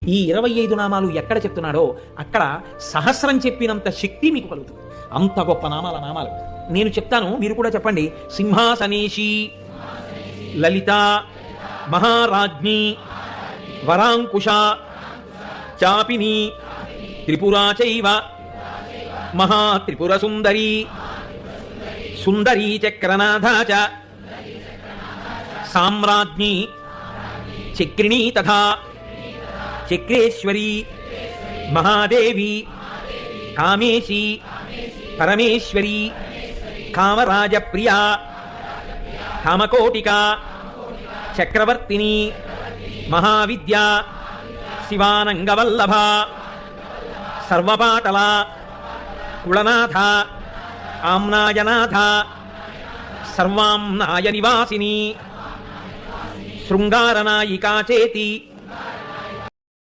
ఈ 25 నామాలు ఎక్కడ చెప్తున్నాడో అక్కడ సహస్రం చెప్పినంత శక్తి మీకు కలుగుతుంది. అంత గొప్ప నామాలు నేను చెప్తాను, మీరు కూడా చెప్పండి. సింహాసనేషి, లలిత, మహారాజ్ఞి, వరాంకుశ, చాపిని, త్రిపురా చైవ, మహాత్రిపుర సుందరి, సుందరీ చక్రనాథ చ, సామ్రాజ్ఞి, చక్రిణీ తథా చక్రేశ్వరి, మహాదేవి, కామేశి, పరమేశ్వరి, కామరాజప్రియా, కామకోటిక, చక్రవర్తిని, మహావిద్యా, శివానంగవల్లభ, సర్వపాటల, కుళనాథ, ఆమ్నాయనాథ, సర్వాంనాయ నివాసిని, శృంగారనాయికా చేతి,